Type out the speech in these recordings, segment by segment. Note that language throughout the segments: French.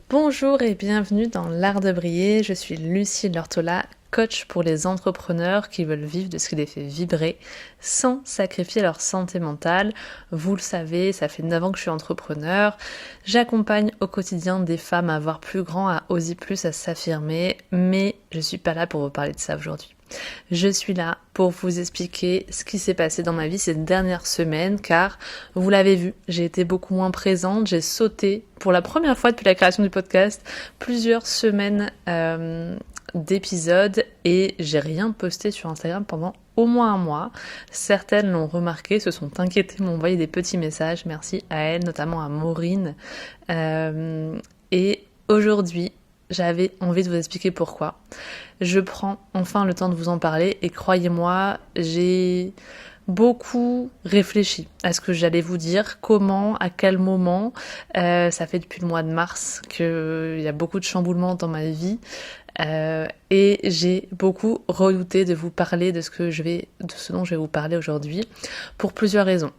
Bonjour et bienvenue dans l'art de briller, je suis Lucie Lortola, coach pour les entrepreneurs qui veulent vivre de ce qui les fait vibrer sans sacrifier leur santé mentale. Vous le savez, ça fait 9 ans que je suis entrepreneur, j'accompagne au quotidien des femmes à voir plus grand, à oser plus, à s'affirmer, mais je suis pas là pour vous parler de ça aujourd'hui. Je suis là pour vous expliquer ce qui s'est passé dans ma vie ces dernières semaines, car vous l'avez vu, j'ai été beaucoup moins présente, j'ai sauté pour la première fois depuis la création du podcast plusieurs semaines d'épisodes et j'ai rien posté sur Instagram pendant au moins un mois. Certaines l'ont remarqué, se sont inquiétées, m'ont envoyé des petits messages, merci à elles, notamment à Maureen. Et aujourd'hui, j'avais envie de vous expliquer pourquoi. Je prends enfin le temps de vous en parler et croyez-moi, j'ai beaucoup réfléchi à ce que j'allais vous dire, comment, à quel moment. Ça fait depuis le mois de mars qu'il y a beaucoup de chamboulements dans ma vie et j'ai beaucoup redouté de vous parler de ce dont je vais vous parler aujourd'hui pour plusieurs raisons.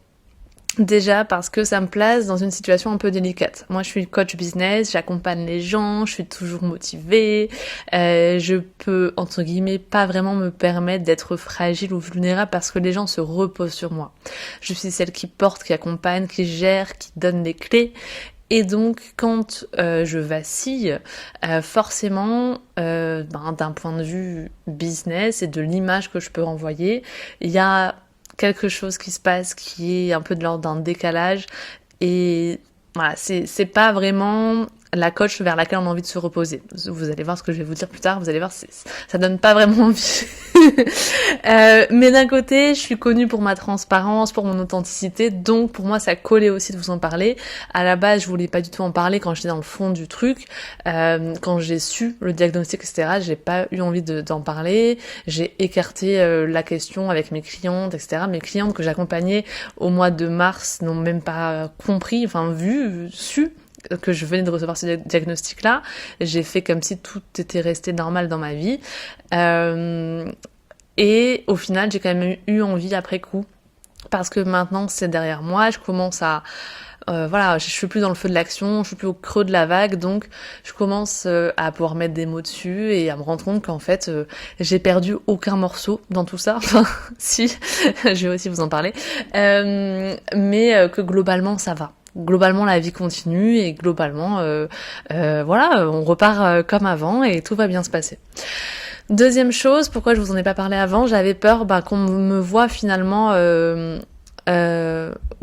Déjà parce que ça me place dans une situation un peu délicate. Moi je suis coach business, j'accompagne les gens, je suis toujours motivée, je peux entre guillemets pas vraiment me permettre d'être fragile ou vulnérable parce que les gens se reposent sur moi. Je suis celle qui porte, qui accompagne, qui gère, qui donne les clés. Et donc quand je vacille, forcément d'un point de vue business et de l'image que je peux renvoyer, il y a quelque chose qui se passe qui est un peu de l'ordre d'un décalage et voilà, c'est pas vraiment la coach vers laquelle on a envie de se reposer. Vous allez voir ce que je vais vous dire plus tard, vous allez voir, ça donne pas vraiment envie. Mais d'un côté, je suis connue pour ma transparence, pour mon authenticité, donc pour moi ça collait aussi de vous en parler. À la base, je voulais pas du tout en parler quand j'étais dans le fond du truc. Quand j'ai su le diagnostic, etc., j'ai pas eu envie d'en parler. J'ai écarté la question avec mes clientes, etc. Mes clientes que j'accompagnais au mois de mars n'ont même pas compris, su que je venais de recevoir ce diagnostic-là. J'ai fait comme si tout était resté normal dans ma vie. Et au final, j'ai quand même eu envie après coup, parce que maintenant c'est derrière moi, je commence à... je suis plus dans le feu de l'action, je suis plus au creux de la vague, donc je commence à pouvoir mettre des mots dessus et à me rendre compte qu'en fait j'ai perdu aucun morceau dans tout ça. Enfin, si, je vais aussi vous en parler, mais que globalement ça va. Globalement la vie continue et globalement on repart comme avant et tout va bien se passer. Deuxième chose, pourquoi je vous en ai pas parlé avant, j'avais peur qu'on me voit finalement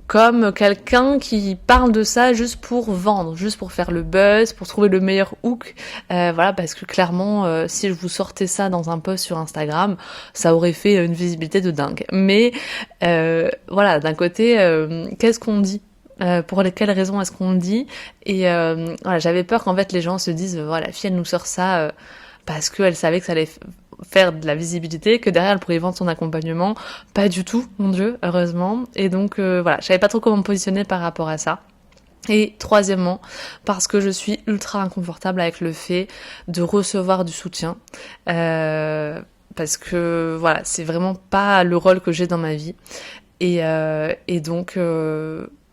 comme quelqu'un qui parle de ça juste pour vendre, juste pour faire le buzz, pour trouver le meilleur hook, parce que clairement, si je vous sortais ça dans un post sur Instagram, ça aurait fait une visibilité de dingue. Mais d'un côté, qu'est-ce qu'on dit ? Pour quelles raisons est-ce qu'on le dit ? Et j'avais peur qu'en fait les gens se disent la fille elle nous sort ça parce qu'elle savait que ça allait faire de la visibilité, que derrière elle pourrait vendre son accompagnement. Pas du tout, mon Dieu, heureusement. Et donc je savais pas trop comment me positionner par rapport à ça. Et troisièmement, parce que je suis ultra inconfortable avec le fait de recevoir du soutien. Parce que c'est vraiment pas le rôle que j'ai dans ma vie. Et donc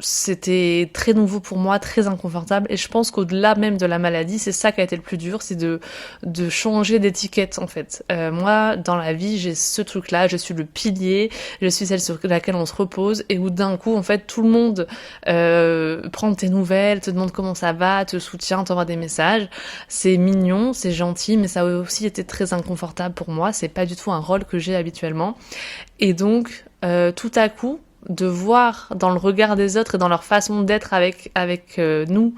c'était très nouveau pour moi, très inconfortable, et je pense qu'au-delà même de la maladie, c'est ça qui a été le plus dur, c'est de changer d'étiquette en fait. Moi, dans la vie, j'ai ce truc-là, je suis le pilier, je suis celle sur laquelle on se repose, et où d'un coup, en fait, tout le monde prend tes nouvelles, te demande comment ça va, te soutient, t'envoie des messages. C'est mignon, c'est gentil, mais ça a aussi été très inconfortable pour moi, c'est pas du tout un rôle que j'ai habituellement. Et donc, tout à coup, de voir dans le regard des autres et dans leur façon d'être avec nous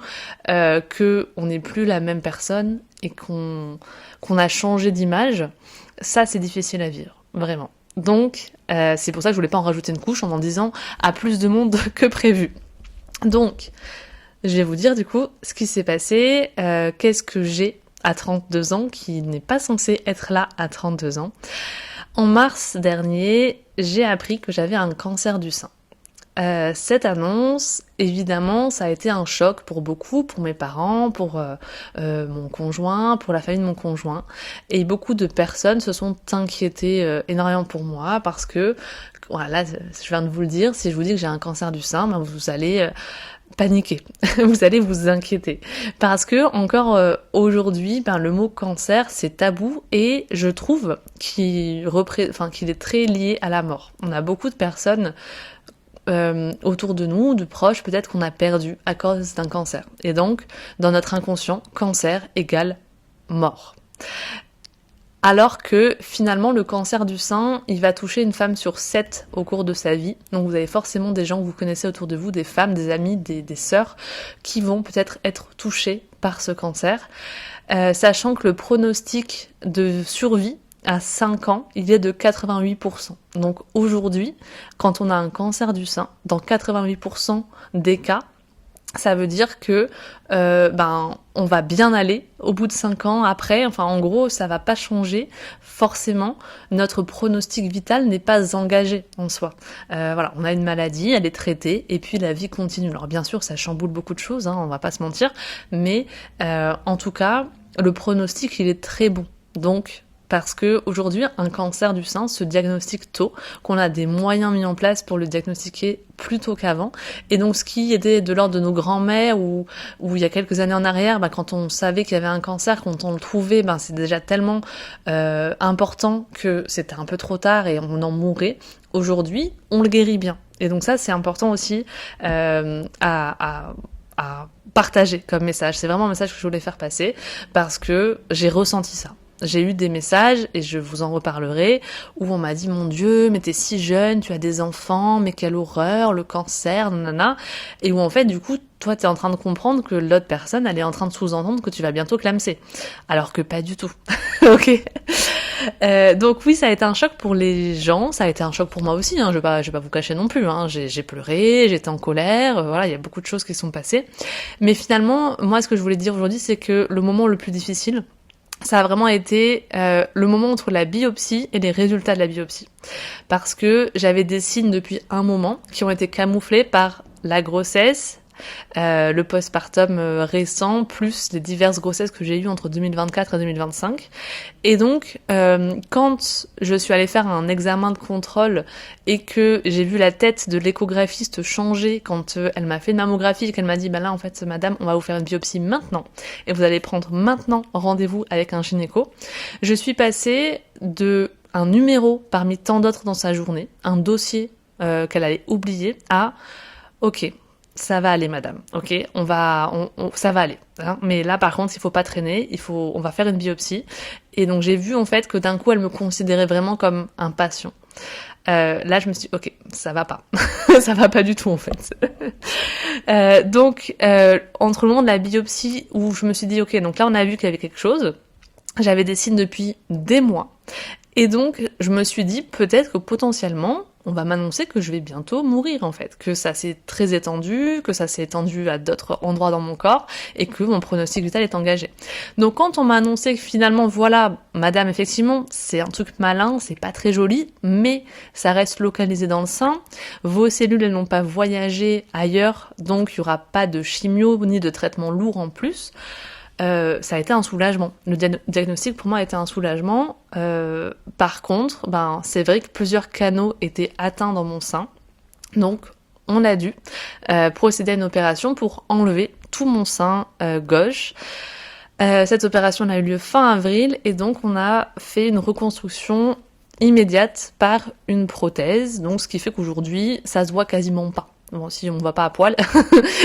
que on n'est plus la même personne et qu'on a changé d'image, ça c'est difficile à vivre, vraiment. Donc c'est pour ça que je voulais pas en rajouter une couche en disant à plus de monde que prévu. Donc je vais vous dire du coup ce qui s'est passé, qu'est-ce que j'ai à 32 ans qui n'est pas censé être là à 32 ans. En mars dernier, j'ai appris que j'avais un cancer du sein. Cette annonce, évidemment, ça a été un choc pour beaucoup, pour mes parents, pour mon conjoint, pour la famille de mon conjoint. Et beaucoup de personnes se sont inquiétées énormément pour moi parce que, je viens de vous le dire, si je vous dis que j'ai un cancer du sein, vous allez paniquer, vous allez vous inquiéter. Parce que encore aujourd'hui, le mot cancer, c'est tabou et je trouve qu'il est très lié à la mort. On a beaucoup de personnes autour de nous, de proches peut-être qu'on a perdu à cause d'un cancer. Et donc, dans notre inconscient, cancer égale mort. Alors que finalement le cancer du sein, il va toucher une femme sur 7 au cours de sa vie. Donc vous avez forcément des gens que vous connaissez autour de vous, des femmes, des amis, des sœurs, qui vont peut-être être touchées par ce cancer. Sachant que le pronostic de survie à 5 ans, il est de 88%. Donc aujourd'hui, quand on a un cancer du sein, dans 88% des cas, ça veut dire que on va bien aller au bout de 5 ans après, en gros ça va pas changer forcément, notre pronostic vital n'est pas engagé en soi. On a une maladie, elle est traitée et puis la vie continue. Alors bien sûr ça chamboule beaucoup de choses, on va pas se mentir, mais en tout cas le pronostic il est très bon. Donc parce que aujourd'hui, un cancer du sein se diagnostique tôt, qu'on a des moyens mis en place pour le diagnostiquer plus tôt qu'avant. Et donc, ce qui était de l'ordre de nos grands-mères ou il y a quelques années en arrière, quand on savait qu'il y avait un cancer, quand on le trouvait, c'est déjà tellement important que c'était un peu trop tard et on en mourait. Aujourd'hui, on le guérit bien. Et donc ça, c'est important aussi à partager comme message. C'est vraiment un message que je voulais faire passer parce que j'ai ressenti ça. J'ai eu des messages, et je vous en reparlerai, où on m'a dit « Mon Dieu, mais t'es si jeune, tu as des enfants, mais quelle horreur, le cancer, nanana », et où en fait, du coup, toi, t'es en train de comprendre que l'autre personne, elle est en train de sous-entendre que tu vas bientôt clamser. Alors que pas du tout. Ok. Donc oui, ça a été un choc pour les gens, ça a été un choc pour moi aussi, je vais pas vous cacher non plus, j'ai pleuré, j'étais en colère, il y a beaucoup de choses qui sont passées. Mais finalement, moi, ce que je voulais dire aujourd'hui, c'est que le moment le plus difficile, ça a vraiment été le moment entre la biopsie et les résultats de la biopsie. Parce que j'avais des signes depuis un moment qui ont été camouflés par la grossesse, le postpartum récent, plus les diverses grossesses que j'ai eues entre 2024 et 2025. Et donc, quand je suis allée faire un examen de contrôle et que j'ai vu la tête de l'échographiste changer quand elle m'a fait une mammographie et qu'elle m'a dit là en fait madame, on va vous faire une biopsie maintenant et vous allez prendre maintenant rendez-vous avec un gynéco, je suis passée de un numéro parmi tant d'autres dans sa journée, un dossier qu'elle allait oublier, à ok, ça va aller madame, ok, ça va aller, mais là par contre il faut pas traîner, on va faire une biopsie. Et donc j'ai vu en fait que d'un coup elle me considérait vraiment comme un patient. Là je me suis dit, ok, ça va pas, ça va pas du tout en fait. Donc entre le moment de la biopsie où je me suis dit ok, donc là on a vu qu'il y avait quelque chose, j'avais des signes depuis des mois, et donc je me suis dit peut-être que potentiellement on va m'annoncer que je vais bientôt mourir en fait, que ça s'est très étendu, que ça s'est étendu à d'autres endroits dans mon corps et que mon pronostic vital est engagé. Donc quand on m'a annoncé que finalement voilà, madame effectivement, c'est un truc malin, c'est pas très joli, mais ça reste localisé dans le sein, vos cellules elles n'ont pas voyagé ailleurs, donc il y aura pas de chimio ni de traitement lourd en plus. Ça a été un soulagement. Le diagnostic pour moi a été un soulagement. Par contre, c'est vrai que plusieurs canaux étaient atteints dans mon sein. Donc, on a dû procéder à une opération pour enlever tout mon sein gauche. Cette opération a eu lieu fin avril et donc on a fait une reconstruction immédiate par une prothèse. Donc, ce qui fait qu'aujourd'hui, ça se voit quasiment pas. Bon, si on me voit pas à poil,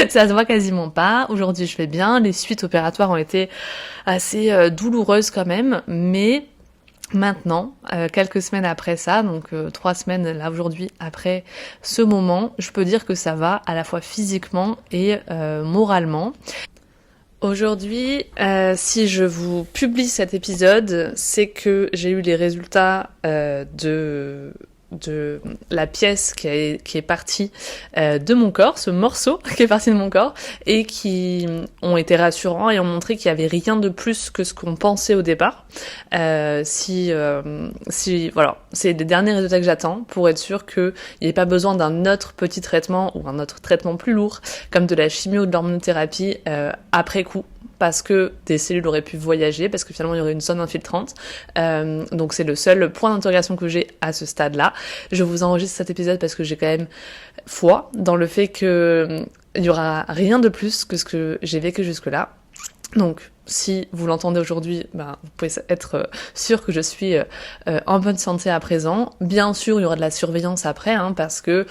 ça se voit quasiment pas. Aujourd'hui, je vais bien. Les suites opératoires ont été assez douloureuses quand même, mais maintenant, quelques semaines après ça, donc 3 semaines là aujourd'hui après ce moment, je peux dire que ça va à la fois physiquement et moralement. Aujourd'hui, si je vous publie cet épisode, c'est que j'ai eu les résultats de la pièce qui est partie de mon corps, ce morceau qui est parti de mon corps, et qui ont été rassurants et ont montré qu'il y avait rien de plus que ce qu'on pensait au départ. Si voilà, c'est les derniers résultats que j'attends pour être sûr qu'il n'y ait pas besoin d'un autre petit traitement ou un autre traitement plus lourd, comme de la chimio ou de l'hormonothérapie après coup, parce que des cellules auraient pu voyager, parce que finalement il y aurait une zone infiltrante. Donc c'est le seul point d'interrogation que j'ai à ce stade-là. Je vous enregistre cet épisode parce que j'ai quand même foi dans le fait que il y aura rien de plus que ce que j'ai vécu jusque-là. Donc, si vous l'entendez aujourd'hui, ben, vous pouvez être sûr que je suis en bonne santé à présent. Bien sûr, il y aura de la surveillance après, parce que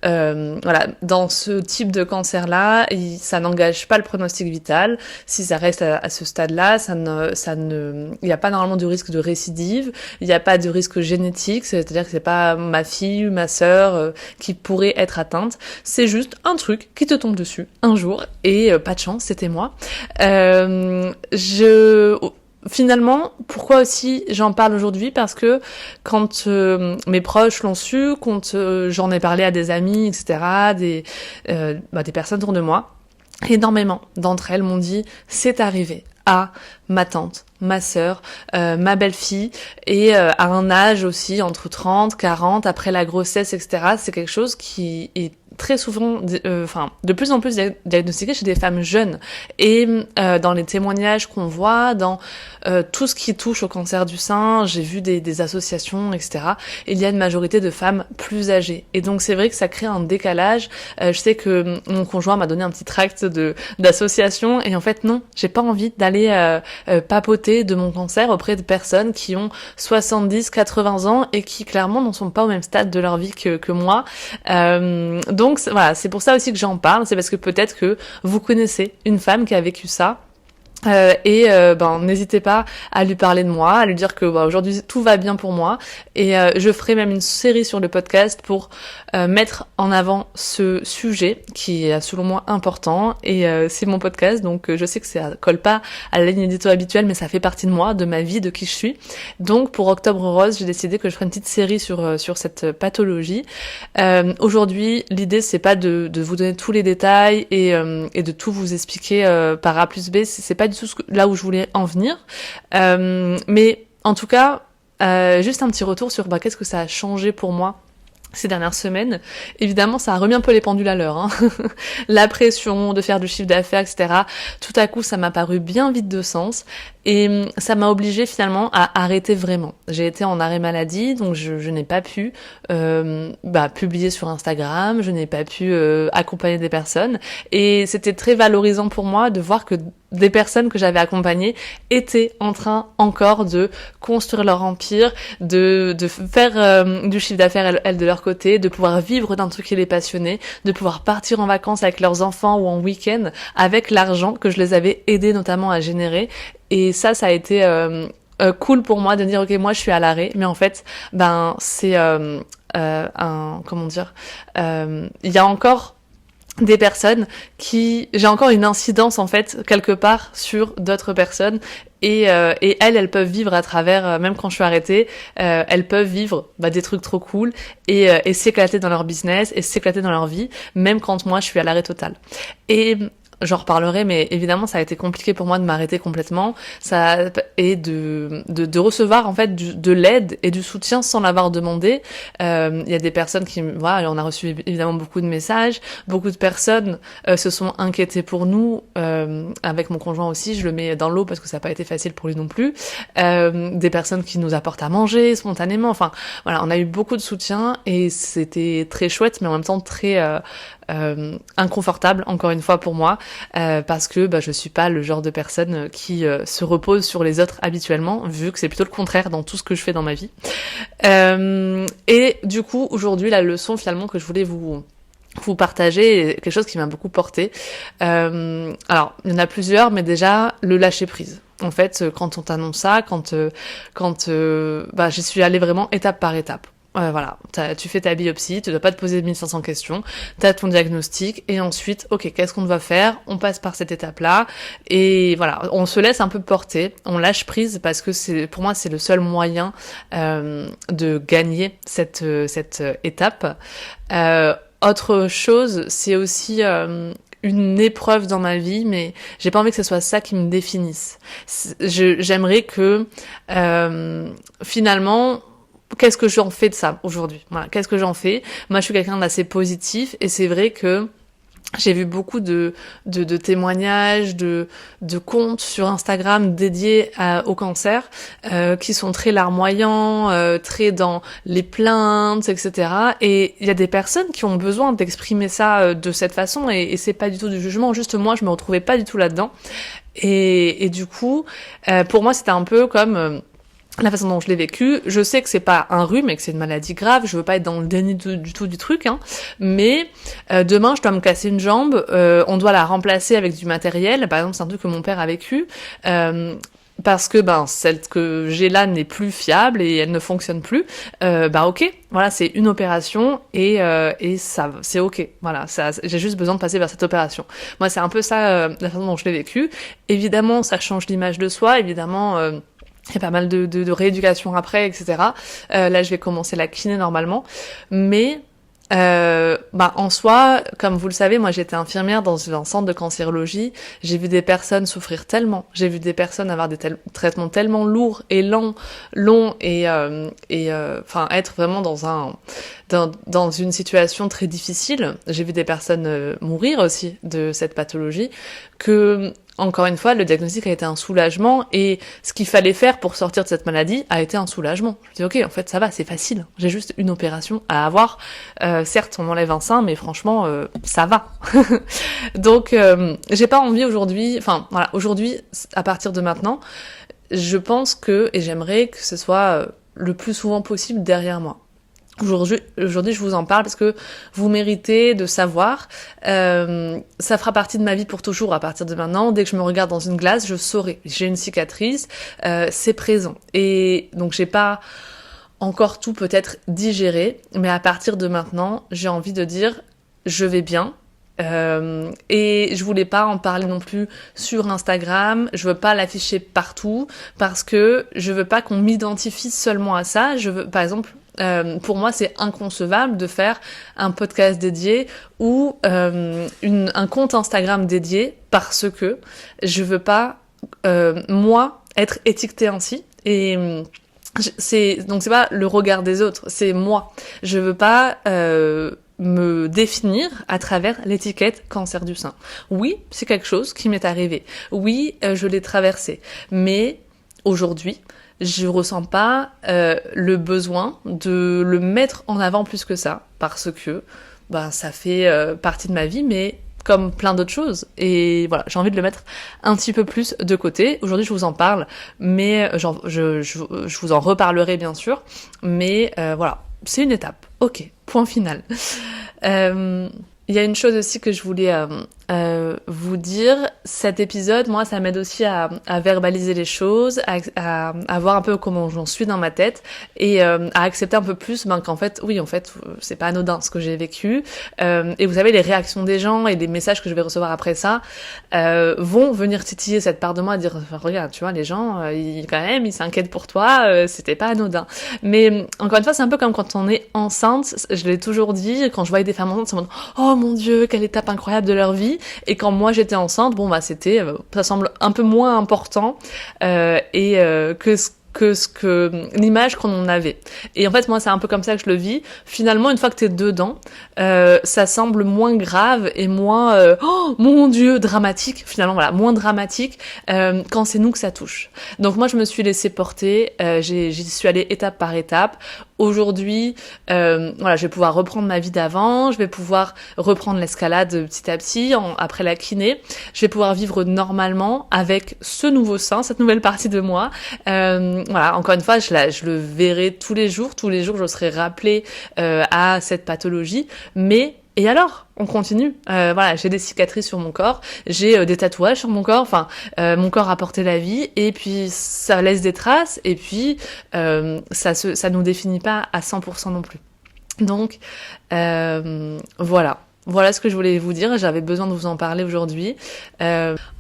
voilà, dans ce type de cancer-là, ça n'engage pas le pronostic vital. Si ça reste à ce stade-là, il n'y a pas normalement de risque de récidive, il n'y a pas de risque génétique, c'est-à-dire que c'est pas ma fille ou ma sœur qui pourrait être atteinte. C'est juste un truc qui te tombe dessus un jour et pas de chance, c'était moi. Finalement, pourquoi aussi j'en parle aujourd'hui? Parce que quand mes proches l'ont su, quand j'en ai parlé à des amis, etc., des personnes autour de moi, énormément d'entre elles m'ont dit « c'est arrivé à ma tante, ma sœur, ma belle-fille, et à un âge aussi entre 30, 40, après la grossesse, etc. » C'est quelque chose qui est très souvent, de plus en plus diagnostiqué chez des femmes jeunes. Et dans les témoignages qu'on voit, dans tout ce qui touche au cancer du sein, j'ai vu des associations, etc. Il y a une majorité de femmes plus âgées. Et donc c'est vrai que ça crée un décalage. Je sais que mon conjoint m'a donné un petit tract d'association, et en fait non, j'ai pas envie d'aller papoter de mon cancer auprès de personnes qui ont 70, 80 ans et qui clairement n'en sont pas au même stade de leur vie que moi. Donc voilà, c'est pour ça aussi que j'en parle, c'est parce que peut-être que vous connaissez une femme qui a vécu ça. N'hésitez pas à lui parler de moi, à lui dire que aujourd'hui tout va bien pour moi, et je ferai même une série sur le podcast pour mettre en avant ce sujet qui est selon moi important, et c'est mon podcast, donc je sais que ça colle pas à la ligne édito habituelle, mais ça fait partie de moi, de ma vie, de qui je suis. Donc pour Octobre Rose, j'ai décidé que je ferais une petite série sur cette pathologie. Aujourd'hui, l'idée c'est pas de vous donner tous les détails et de tout vous expliquer par A plus B, c'est pas du tout là où je voulais en venir, mais en tout cas juste un petit retour sur qu'est-ce que ça a changé pour moi ces dernières semaines. Évidemment, ça a remis un peu les pendules à l'heure, la pression de faire du chiffre d'affaires, etc. Tout à coup, ça m'a paru bien vide de sens, et ça m'a obligée finalement à arrêter vraiment. J'ai été en arrêt maladie, donc je n'ai pas pu publier sur Instagram, je n'ai pas pu accompagner des personnes, et c'était très valorisant pour moi de voir que des personnes que j'avais accompagnées étaient en train encore de construire leur empire, de faire du chiffre d'affaires elles de leur côté, de pouvoir vivre d'un truc qui les passionnait, de pouvoir partir en vacances avec leurs enfants ou en week-end avec l'argent que je les avais aidés notamment à générer. Et ça a été cool pour moi de dire ok, moi je suis à l'arrêt, mais en fait c'est il y a encore des personnes j'ai encore une incidence en fait quelque part sur d'autres personnes, et elles peuvent vivre à travers, même quand je suis arrêtée, elles peuvent vivre des trucs trop cool et s'éclater dans leur business et s'éclater dans leur vie, même quand moi je suis à l'arrêt total. Et j'en reparlerai, mais évidemment ça a été compliqué pour moi de m'arrêter complètement, et de recevoir en fait de l'aide et du soutien sans l'avoir demandé. Il y a des personnes on a reçu évidemment beaucoup de messages, beaucoup de personnes se sont inquiétées pour nous, avec mon conjoint aussi, je le mets dans l'eau parce que ça n'a pas été facile pour lui non plus. Des personnes qui nous apportent à manger spontanément, enfin voilà, on a eu beaucoup de soutien et c'était très chouette, mais en même temps très inconfortable encore une fois pour moi, parce que je suis pas le genre de personne qui se repose sur les autres habituellement, vu que c'est plutôt le contraire dans tout ce que je fais dans ma vie. Et du coup aujourd'hui la leçon finalement que je voulais vous partager est quelque chose qui m'a beaucoup porté. Alors il y en a plusieurs, mais déjà le lâcher prise. En fait, quand on t'annonce ça, quand j'y suis allée vraiment étape par étape. Voilà, tu fais ta biopsie, tu dois pas te poser 1500 questions, t'as ton diagnostic, et ensuite, ok, qu'est-ce qu'on doit faire? On passe par cette étape-là, et voilà, on se laisse un peu porter, on lâche prise, parce que pour moi, c'est le seul moyen de gagner cette étape. Autre chose, c'est aussi une épreuve dans ma vie, mais j'ai pas envie que ce soit ça qui me définisse. J'aimerais que finalement, qu'est-ce que j'en fais de ça aujourd'hui? Voilà, qu'est-ce que j'en fais? Moi, je suis quelqu'un d'assez positif, et c'est vrai que J'ai vu beaucoup de témoignages, de comptes sur Instagram dédiés au cancer, qui sont très larmoyants, très dans les plaintes, etc. Et il y a des personnes qui ont besoin d'exprimer ça de cette façon, et c'est pas du tout du jugement. Juste moi, je me retrouvais pas du tout là-dedans. Et du coup, pour moi, c'était un peu comme la façon dont je l'ai vécu. Je sais que c'est pas un rhume et que c'est une maladie grave, je veux pas être dans le déni du tout du truc, hein, mais demain je dois me casser une jambe, on doit la remplacer avec du matériel, par exemple c'est un truc que mon père a vécu, parce que celle que j'ai là n'est plus fiable et elle ne fonctionne plus, ok, voilà, c'est une opération et ça c'est ok, voilà, ça, j'ai juste besoin de passer vers cette opération. Moi c'est un peu ça, la façon dont je l'ai vécu. Évidemment ça change l'image de soi, évidemment il y a pas mal de rééducation après, etc. Là, je vais commencer la kiné normalement. Mais en soi, comme vous le savez, moi j'étais infirmière dans un centre de cancérologie. J'ai vu des personnes souffrir tellement. J'ai vu des personnes avoir des traitements tellement lourds et longs et être vraiment dans une situation très difficile. J'ai vu des personnes mourir aussi de cette pathologie, que encore une fois, le diagnostic a été un soulagement, et ce qu'il fallait faire pour sortir de cette maladie a été un soulagement. Je me dis, ok, en fait, ça va, c'est facile. J'ai juste une opération à avoir. Certes, on m'enlève un sein, mais franchement, ça va. Donc, j'ai pas envie aujourd'hui, aujourd'hui, à partir de maintenant, je pense que, et j'aimerais que ce soit le plus souvent possible derrière moi. Aujourd'hui, je vous en parle parce que vous méritez de savoir. Ça fera partie de ma vie pour toujours à partir de maintenant. Dès que je me regarde dans une glace, je saurai. J'ai une cicatrice, c'est présent. Et donc, j'ai pas encore tout peut-être digéré, mais à partir de maintenant, j'ai envie de dire, je vais bien. Et je voulais pas en parler non plus sur Instagram, je veux pas l'afficher partout parce que je veux pas qu'on m'identifie seulement à ça. Je veux, par exemple, pour moi c'est inconcevable de faire un podcast dédié ou un compte Instagram dédié, parce que je veux pas moi être étiquetée ainsi. Et c'est pas le regard des autres, c'est moi. Je veux pas me définir à travers l'étiquette cancer du sein. Oui, c'est quelque chose qui m'est arrivé. Oui, je l'ai traversé. Mais aujourd'hui, je ressens pas le besoin de le mettre en avant plus que ça, parce que ça fait partie de ma vie, mais comme plein d'autres choses. Et voilà, j'ai envie de le mettre un petit peu plus de côté. Aujourd'hui, je vous en parle, mais je vous en reparlerai bien sûr. Mais voilà, c'est une étape. Ok, point final. Il y a une chose aussi que je voulais vous dire. Cet épisode, moi, ça m'aide aussi à verbaliser les choses, à voir un peu comment j'en suis dans ma tête, et à accepter un peu plus qu'en fait, oui, en fait, c'est pas anodin ce que j'ai vécu. Et vous savez, les réactions des gens et les messages que je vais recevoir après ça vont venir titiller cette part de moi, à dire, regarde, tu vois, les gens, ils s'inquiètent pour toi, c'était pas anodin. Mais encore une fois, c'est un peu comme quand on est enceinte. Je l'ai toujours dit, quand je voyais des femmes enceintes, c'est en mode, oh mon Dieu, quelle étape incroyable de leur vie. Et quand moi j'étais enceinte, c'était, ça semble un peu moins important que l'image qu'on en avait. Et en fait, moi, c'est un peu comme ça que je le vis. Finalement, une fois que t'es dedans, ça semble moins grave et moins, oh mon Dieu, dramatique. Finalement, voilà, moins dramatique quand c'est nous que ça touche. Donc moi, je me suis laissée porter. J'y suis allée étape par étape. Aujourd'hui, je vais pouvoir reprendre ma vie d'avant, je vais pouvoir reprendre l'escalade petit à petit, après la kiné, je vais pouvoir vivre normalement avec ce nouveau sein, cette nouvelle partie de moi. Encore une fois, je le verrai tous les jours je serai rappelée à cette pathologie, mais et alors, on continue. J'ai des cicatrices sur mon corps, j'ai des tatouages sur mon corps. Mon corps a porté la vie, et puis ça laisse des traces, et puis ça nous définit pas à 100% non plus. Donc voilà ce que je voulais vous dire. J'avais besoin de vous en parler aujourd'hui.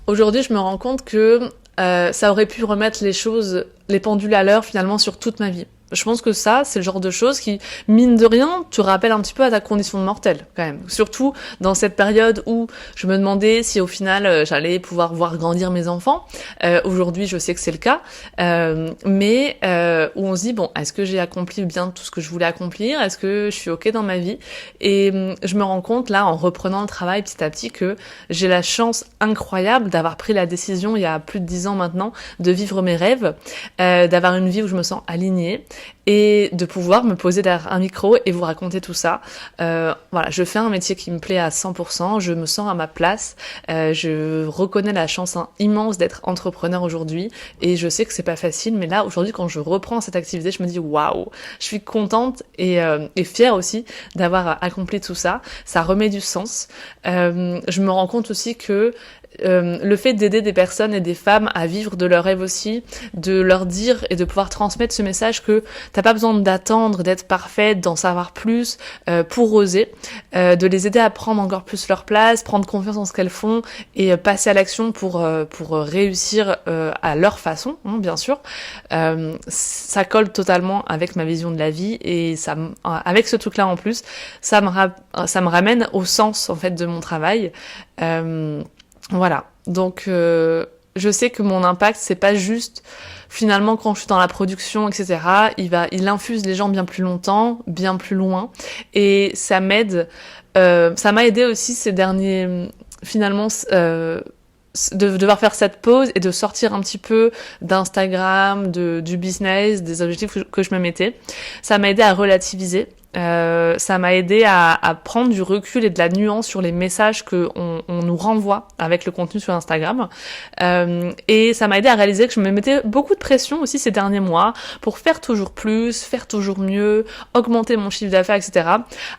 Aujourd'hui, je me rends compte que ça aurait pu remettre les pendules à l'heure finalement sur toute ma vie. je pense que ça, c'est le genre de choses qui, mine de rien, te rappellent un petit peu à ta condition de mortel, quand même. Surtout dans cette période où je me demandais si au final j'allais pouvoir voir grandir mes enfants. Aujourd'hui, je sais que c'est le cas, mais où on se dit bon, est-ce que j'ai accompli bien tout ce que je voulais accomplir? Est-ce que je suis ok dans ma vie? Et je me rends compte là, en reprenant le travail petit à petit, que j'ai la chance incroyable d'avoir pris la décision il y a plus de 10 ans maintenant de vivre mes rêves, d'avoir une vie où je me sens alignée et de pouvoir me poser derrière un micro et vous raconter tout ça. Voilà, je fais un métier qui me plaît à 100%, je me sens à ma place, je reconnais la chance immense d'être entrepreneur aujourd'hui et je sais que c'est pas facile, mais là aujourd'hui quand je reprends cette activité, je me dis waouh, je suis contente et fière aussi d'avoir accompli tout ça. Ça remet du sens. Je me rends compte aussi que le fait d'aider des personnes et des femmes à vivre de leurs rêves aussi, de leur dire et de pouvoir transmettre ce message que t'as pas besoin d'attendre, d'être parfaite, d'en savoir plus pour oser, de les aider à prendre encore plus leur place, prendre confiance en ce qu'elles font et passer à l'action pour réussir à leur façon, hein, bien sûr. Ça colle totalement avec ma vision de la vie et ça, avec ce truc-là en plus, ça me ramène au sens en fait de mon travail. Voilà, donc je sais que mon impact, c'est pas juste finalement quand je suis dans la production, etc. Il infuse les gens bien plus longtemps, bien plus loin, et ça m'aide. Ça m'a aidé aussi ces derniers, finalement, de devoir faire cette pause et de sortir un petit peu d'Instagram, du business, des objectifs que je me mettais. Ça m'a aidé à relativiser. Ça m'a aidé à prendre du recul et de la nuance sur les messages que on nous renvoie avec le contenu sur Instagram. Et ça m'a aidé à réaliser que je me mettais beaucoup de pression aussi ces derniers mois pour faire toujours plus, faire toujours mieux, augmenter mon chiffre d'affaires, etc.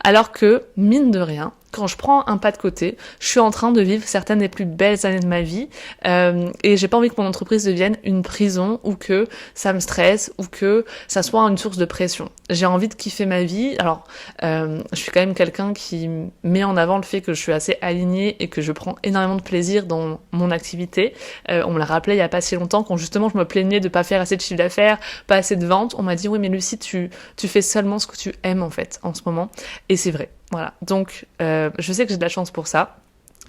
Alors que, mine de rien, quand je prends un pas de côté, je suis en train de vivre certaines des plus belles années de ma vie et j'ai pas envie que mon entreprise devienne une prison ou que ça me stresse ou que ça soit une source de pression. J'ai envie de kiffer ma vie. Alors, je suis quand même quelqu'un qui met en avant le fait que je suis assez alignée et que je prends énormément de plaisir dans mon activité. On me l'a rappelé il y a pas si longtemps quand justement je me plaignais de pas faire assez de chiffre d'affaires, pas assez de ventes. On m'a dit oui mais Lucie, tu fais seulement ce que tu aimes en fait en ce moment. Et c'est vrai. Voilà, donc je sais que j'ai de la chance pour ça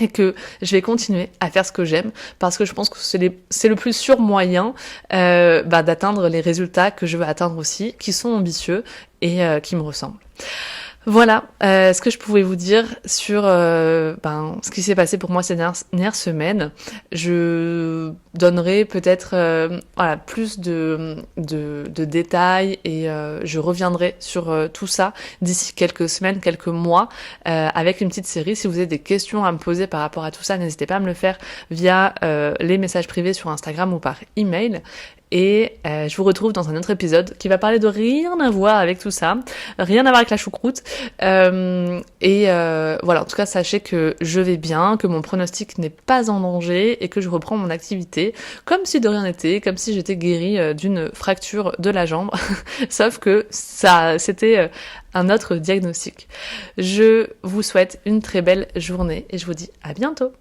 et que je vais continuer à faire ce que j'aime parce que je pense que c'est le plus sûr moyen d'atteindre les résultats que je veux atteindre aussi, qui sont ambitieux et qui me ressemblent. Voilà ce que je pouvais vous dire sur ce qui s'est passé pour moi ces dernières semaines. Je donnerai peut-être plus de détails et je reviendrai sur tout ça d'ici quelques semaines, quelques mois avec une petite série. Si vous avez des questions à me poser par rapport à tout ça, n'hésitez pas à me le faire via les messages privés sur Instagram ou par email. Et je vous retrouve dans un autre épisode qui va parler de rien à voir avec tout ça, rien à voir avec la choucroute. Voilà, en tout cas, sachez que je vais bien, que mon pronostic n'est pas en danger et que je reprends mon activité comme si de rien n'était, comme si j'étais guérie d'une fracture de la jambe. Sauf que c'était un autre diagnostic. Je vous souhaite une très belle journée et je vous dis à bientôt.